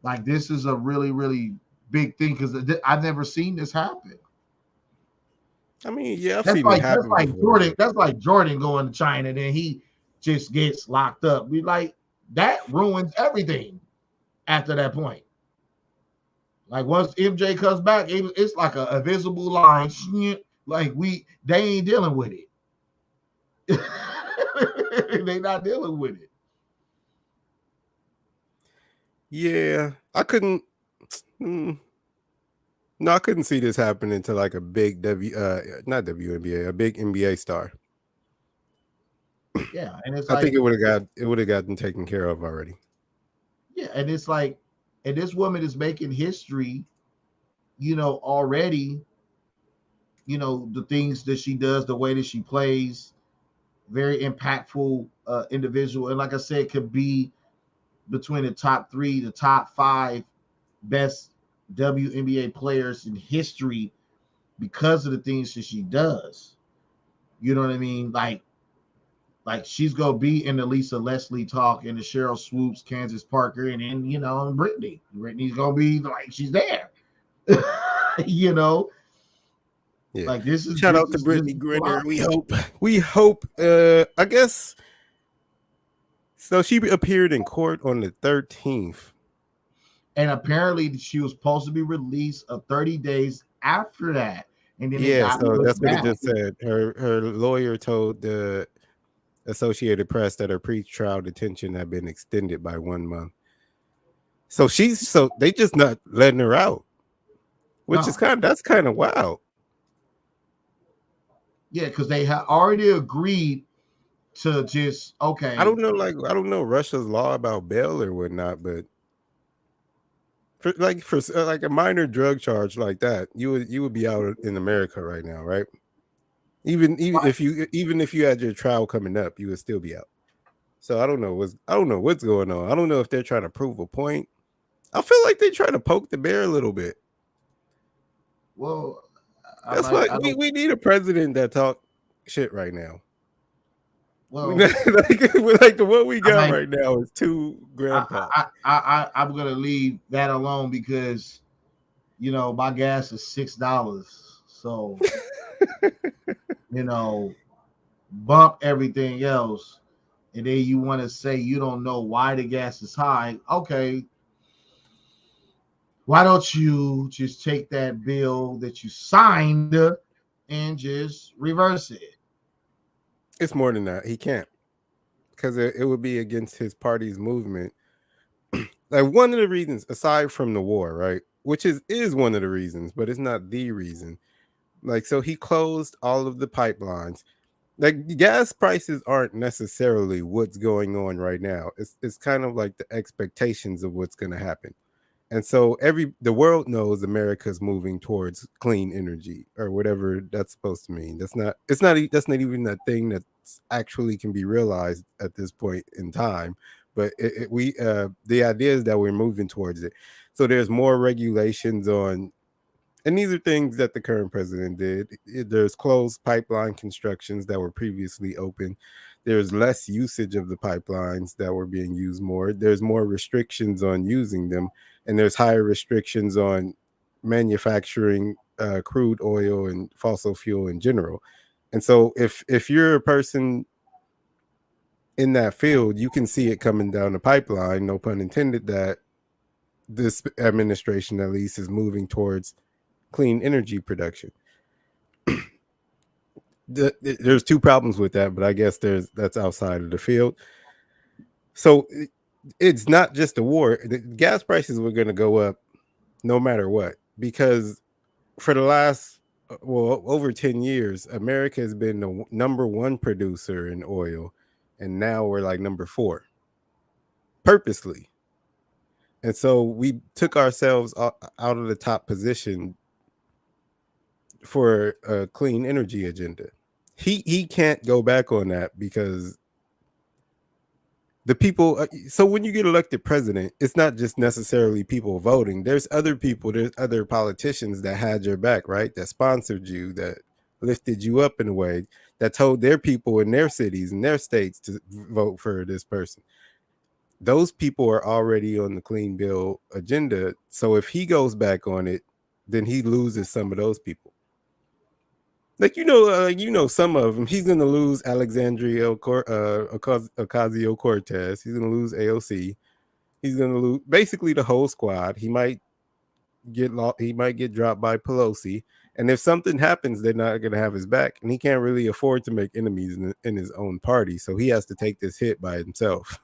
Like, this is a really, really big thing because I've never seen this happen. I mean, yeah, I've seen it happen before. That's like Jordan going to China, then he just gets locked up. We like, that ruins everything after that point. Like, once MJ comes back, it's like a visible line. Like, they ain't dealing with it. They not dealing with it. Yeah, I couldn't. No, I couldn't see this happening to like a big not WNBA, a big NBA star. Yeah, and it's I think it would have gotten taken care of already. Yeah, and it's like, and this woman is making history, already. The things that she does, the way that she plays, very impactful individual. And like I said, could be between the top 3, the top 5 best WNBA players in history because of the things that she does. You know what I mean? Like she's gonna be in the Lisa Leslie talk, and the Cheryl Swoops, Kansas Parker, and then and Brittany. Brittany's gonna be like, she's there. Yeah. Like, this is shout out to Brittany Griner. We hope. I guess So she appeared in court on the 13th. And apparently she was supposed to be released 30 days after that, and then it Yeah, got so that's pushed what it back. just said. Her lawyer told the Associated Press that her pre-trial detention had been extended by 1 month. So they just not letting her out, which is No, kind of wild. yeah, because they had already agreed to just okay. I don't know Russia's law about bail or whatnot, but for like a minor drug charge like that, you would be out in America right now, right? Even if you had your trial coming up, you would still be out. So I don't know what's going on. I don't know if they're trying to prove a point. I feel like they're trying to poke the bear a little bit. Well, That's why I don't. we need a president that talk shit right now. We Well, not, like the what we I got might. right now is too grandpa. I'm gonna leave that alone because my gas is $6, so you know bump everything else, and then you want to say you don't know why the gas is high. Okay, why don't you just take that bill that you signed and just reverse it? It's more than that. He can't because it would be against his party's movement. Like one of the reasons, aside from the war, right? Which is one of the reasons, but it's not the reason. Like so, he closed all of the pipelines. Like gas prices aren't necessarily what's going on right now. It's kind of like the expectations of what's going to happen. And so the world knows America's moving towards clean energy or whatever that's supposed to mean. That's not even a thing that's actually can be realized at this point in time. But we the idea is that we're moving towards it. So there's more regulations on, and these are things that the current president did. There's closed pipeline constructions that were previously open. There's less usage of the pipelines that were being used more. There's more restrictions on using them, and there's higher restrictions on manufacturing crude oil and fossil fuel in general. And so, if you're a person in that field, you can see it coming down the pipeline. No pun intended. That this administration, at least, is moving towards clean energy production. There's two problems with that, but I guess that's outside of the field. So it's not just a war. The gas prices were going to go up no matter what because for the last over 10 years, America has been the number one producer in oil, and now we're like number four purposely. And so we took ourselves out of the top position for a clean energy agenda. He can't go back on that because the people. So when you get elected president, it's not just necessarily people voting. There's other people. There's other politicians that had your back, right? That sponsored you, that lifted you up in a way, that told their people in their cities and their states to vote for this person. Those people are already on the clean bill agenda. So if he goes back on it, then he loses some of those people. Like some of them. He's gonna lose Ocasio Cortez. He's gonna lose AOC. He's gonna lose basically the whole squad. He might get dropped by Pelosi. And if something happens, they're not gonna have his back. And he can't really afford to make enemies in his own party, so he has to take this hit by himself.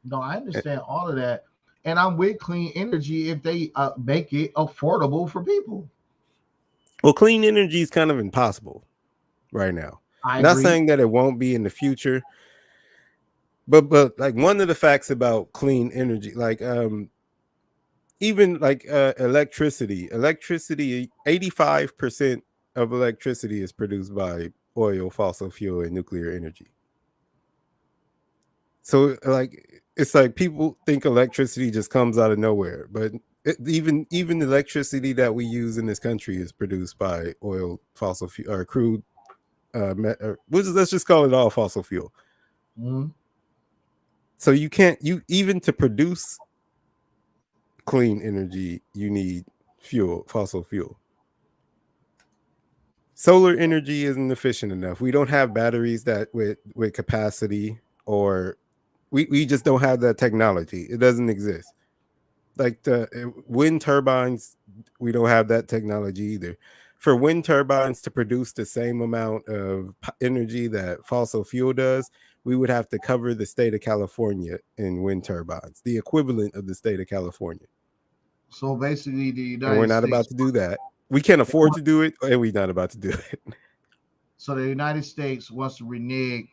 No, I understand all of that, and I'm with clean energy if they make it affordable for people. Well, clean energy is kind of impossible right now. I Not agree. saying that it won't be in the future, but like one of the facts about clean energy, like even like electricity 85% of electricity is produced by oil, fossil fuel, and nuclear energy. So like it's like people think electricity just comes out of nowhere, but even electricity that we use in this country is produced by oil, fossil fuel, or crude. Let's just call it all fossil fuel. Mm-hmm. So you can't you even to produce clean energy, you need fossil fuel. Solar energy isn't efficient enough. We don't have batteries that with capacity or We just don't have that technology. It doesn't exist. Like the wind turbines, we don't have that technology either. For wind turbines to produce the same amount of energy that fossil fuel does, we would have to cover the state of California in wind turbines, the equivalent of the state of California. So basically, the And we're United not States, about to do that. We can't they afford want, to do it, and we're not about to do it. so the United States wants to renege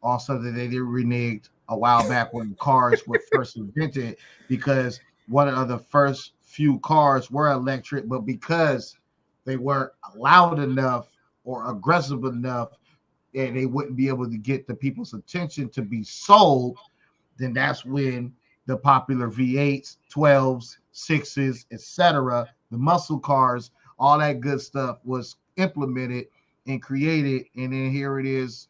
on something they did reneged a while back when cars were first invented, because one of the first few cars were electric, but because they weren't loud enough or aggressive enough, and they wouldn't be able to get the people's attention to be sold, then that's when the popular V8s, 12s, 6s, etc., the muscle cars, all that good stuff was implemented and created. And then here it is,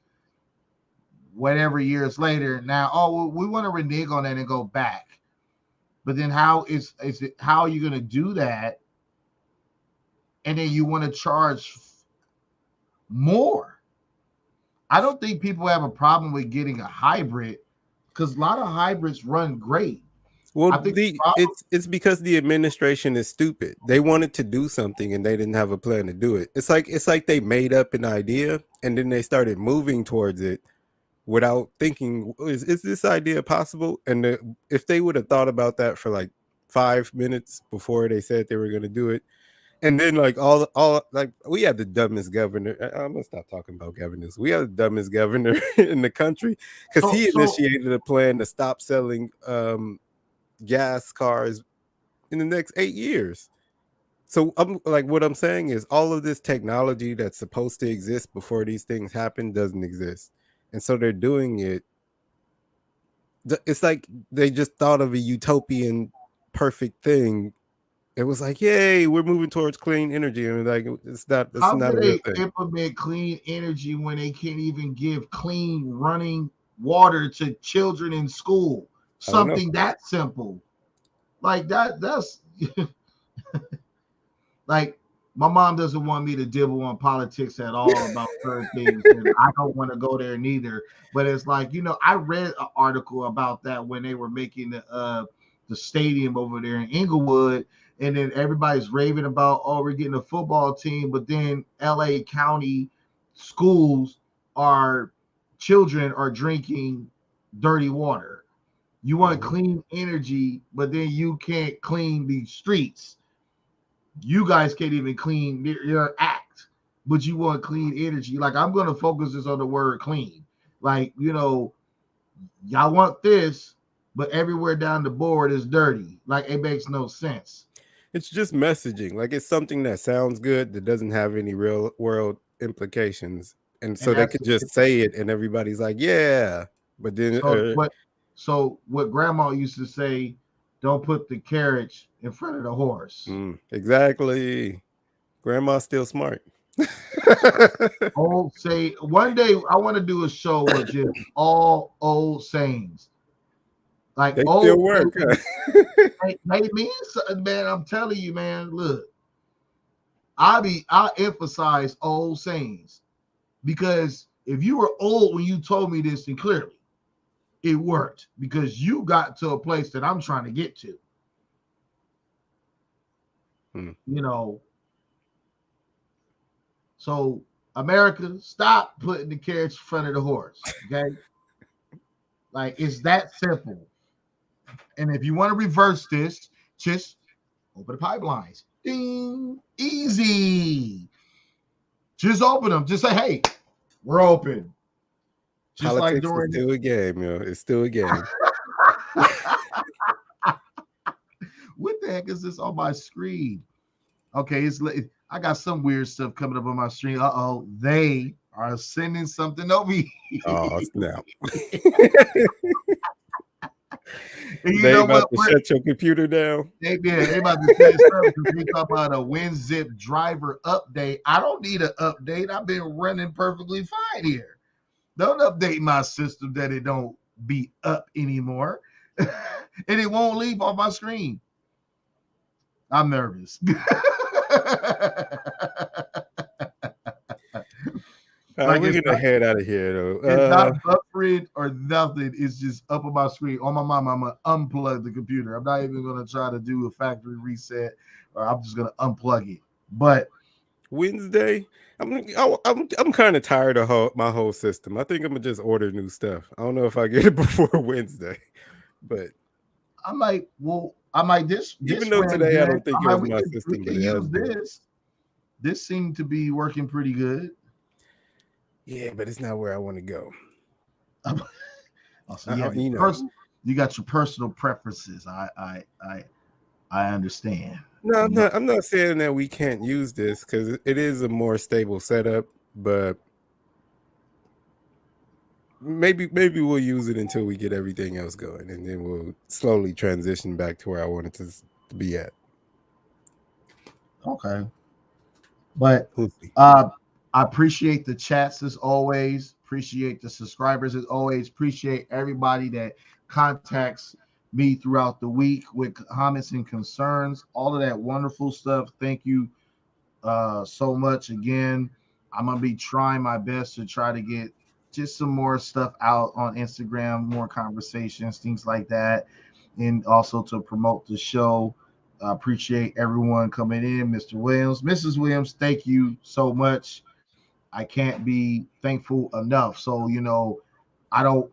whatever years later. Now, oh, well, we want to renege on that and go back. But then is it how are you going to do that? And then you want to charge more. I don't think people have a problem with getting a hybrid because a lot of hybrids run great. Well, I think the the problem, it's because the administration is stupid. They wanted to do something and they didn't have a plan to do it. It's like they made up an idea and then they started moving towards it without thinking, is this idea possible? And if they would have thought about that for like 5 minutes before they said they were going to do it, and then like all like we had the dumbest governor. I'm gonna stop talking about governors. We had the dumbest governor in the country because so he so initiated a plan to stop selling gas cars in the next 8 years. So I'm like, what I'm saying is, all of this technology that's supposed to exist before these things happen doesn't exist, and so they're doing it. It's like they just thought of a utopian, perfect thing. It was like, yay, we're moving towards clean energy, and like, it's not. That's how not can a real they thing. implement clean energy when they can't even give clean running water to children in school? I don't know. Something that simple. Like that's like my mom doesn't want me to dibble on politics at all about certain things, and I don't want to go there neither. But it's like, I read an article about that when they were making the stadium over there in Inglewood, and then everybody's raving about, oh, we're getting a football team, but then LA County schools are children are drinking dirty water. You want Mhm. clean energy, but then you can't clean the streets. You guys can't even clean your act, but you want clean energy. Like, I'm going to focus this on the word clean. Like, y'all want this, but everywhere down the board is dirty. Like, it makes no sense. It's just messaging. Like, it's something that sounds good that doesn't have any real world implications, and And so they that's could just say it, and everybody's like, yeah. But then, so what grandma used to say, don't put the carriage in front of the horse. exactly. Grandma's still smart. Old say one day I want to do a show with just all old sayings. Like They still old work. sayings. Huh? Hey, mean something, man. I'm telling you, man. Look, I emphasize old sayings because if you were old when you told me this, then clearly it worked because you got to a place that I'm trying to get to. Hmm. You know, so America, stop putting the carriage in front of the horse. Okay, like it's that simple. And if you want to reverse this, just open the pipelines. Ding, easy. Just open them. Just say, hey, we're open. Just like Politics is during still a game, yo. It's still a game. what the heck is this on my screen? Okay, I got some weird stuff coming up on my screen. Uh-oh, they are sending something over here. Oh, snap. And you They know about what? to shut your computer down. They about to say something because they talk about a WinZip driver update. I don't need an update. I've been running perfectly fine here. Don't update my system that it don't be up anymore. And it won't leave off my screen. I'm nervous. All right, Like we're gonna head out of here though. it's not buffering or nothing. It's just up on my screen. On my mom, I'm gonna unplug the computer. I'm not even gonna try to do a factory reset, or I'm just gonna unplug it. But Wednesday, I'm kind of tired of my whole system. I think I'm gonna just order new stuff. I don't know if I get it before Wednesday, but I'm like, well, I'm like even this though ran today I good. don't think I'm it like, was my we system, but could it has use been. this. This seemed to be working pretty good. Yeah, but it's not where I want to go. Oh, so you have your You know, you got your personal preferences. I understand. no, You know, I'm not saying that we can't use this because it is a more stable setup, but maybe we'll use it until we get everything else going, and then we'll slowly transition back to where I wanted to be at. okay. But We'll see. I appreciate the chats as always. Appreciate the subscribers as always. Appreciate everybody that contacts me throughout the week with comments and concerns. All of that wonderful stuff. Thank you so much again. I'm gonna be trying my best to try to get just some more stuff out on Instagram, more conversations, things like that, and also to promote the show. I appreciate everyone coming in, Mr. Williams, Mrs. Williams. Thank you so much. I can't be thankful enough. So I don't.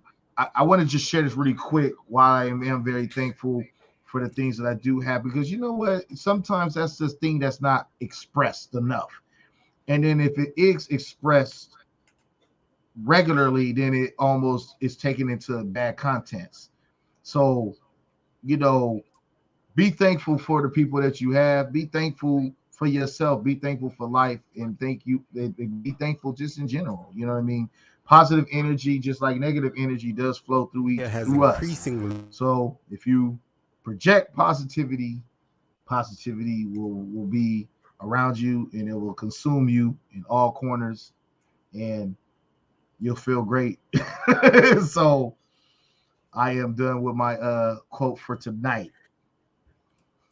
I want to just share this really quick. While I am very thankful for the things that I do have, because you know what? Sometimes that's the thing that's not expressed enough. And then if it is expressed regularly, then it almost is taken into bad contents. So, you know, be thankful for the people that you have. Be thankful for yourself. Be thankful for life, and be thankful just in general. You know what I mean? Positive energy, just like negative energy, does flow It has through us. increasingly. So if you project positivity, positivity will be around you, and it will consume you in all corners, and you'll feel great. So I am done with my quote for tonight.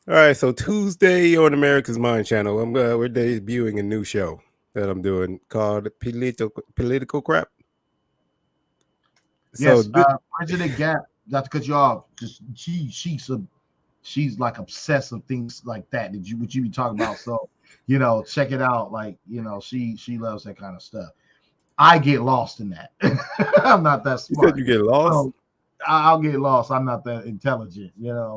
All right, so Tuesday on America's Mind channel, we're debuting a new show that I'm doing called Political Crap. So Yes, Bridget Gap. Not to cut you off. Just she's like obsessed with things like that. Did you what you be talking about? So check it out. Like she loves that kind of stuff. I get lost in that. I'm not that you said smart, you get lost. so I'll get lost. I'm not that intelligent.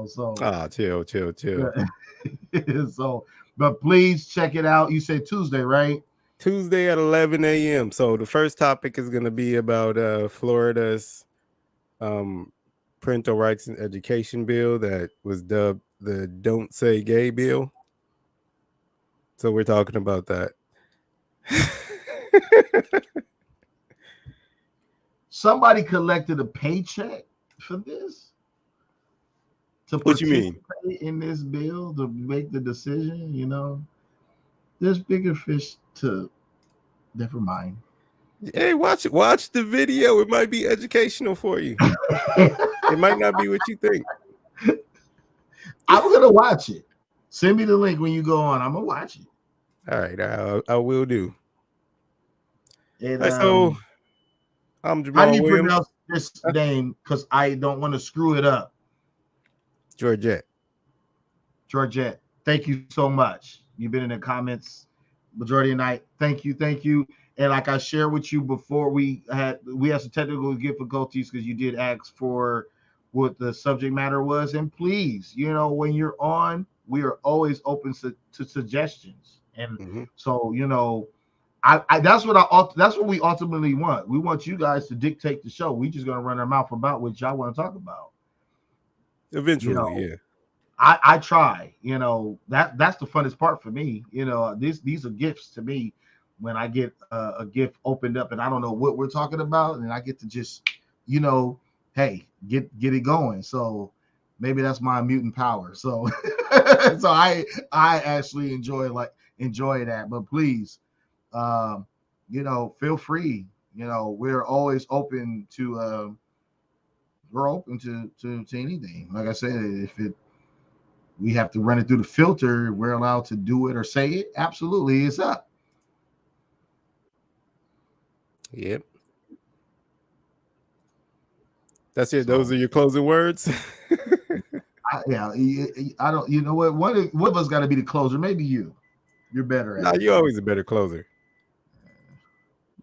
So Ah, chill. yeah. So, but please check it out. You said Tuesday, right? Tuesday at 11 a.m. So the first topic is going to be about Florida's um, parental rights and education bill that was dubbed the "Don't Say Gay" bill. So we're talking about that. Somebody collected a paycheck for this to What you mean? participate in this bill to make the decision. There's bigger fish to. Never mind. Hey, watch the video. It might be educational for you. It might not be what you think. I'm gonna watch it. Send me the link when you go on. I'm gonna watch it. All right, I will do. And All right, so I'm how do Jamal you Williams, pronounce this name? Because I don't want to screw it up. Georgette. Georgette, thank you so much. You've been in the comments majority of the night. Thank you. And like I shared with you before, we had some technical difficulties because you did ask for what the subject matter was. And please, when you're on, we are always open to suggestions. And Mm-hmm. so, that's what we ultimately want. We want you guys to dictate the show. We just gonna run our mouth about what y'all want to talk about. Eventually, yeah. I try, that's the funnest part for me. These are gifts to me when I get a gift opened up and I don't know what we're talking about, and I get to just, hey, get it going. So maybe that's my mutant power. So so I actually enjoy that. But please, feel free. We're always open to anything. Like I said, if we have to run it through the filter, we're allowed to do it or say it. Absolutely, it's up. Yep. That's it. Those So are your closing words. I don't. You know what? One of us got to be the closer. Maybe you. You're better Nah, at it. you're always a better closer.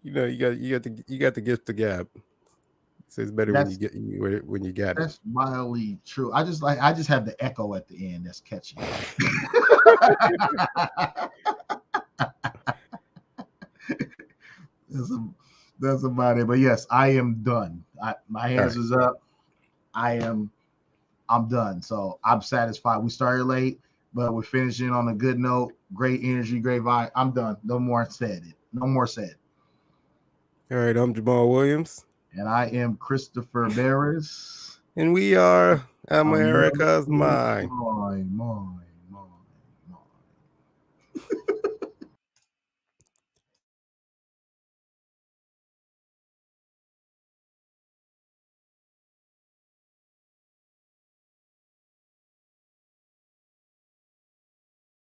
You know, you got the gift of gab. So it's better That's when you got it. that's mildly true. I just have the echo at the end. That's catchy. that's, a, that's about it. But yes, I am done. My All hands right. is up. I'm done. So I'm satisfied. We started late, but we're finishing on a good note. Great energy, great vibe. I'm done. No more said. No more said. All right. I'm Jamal Williams, And I am Christopher Barris. and we are America's America's Mind. Mind.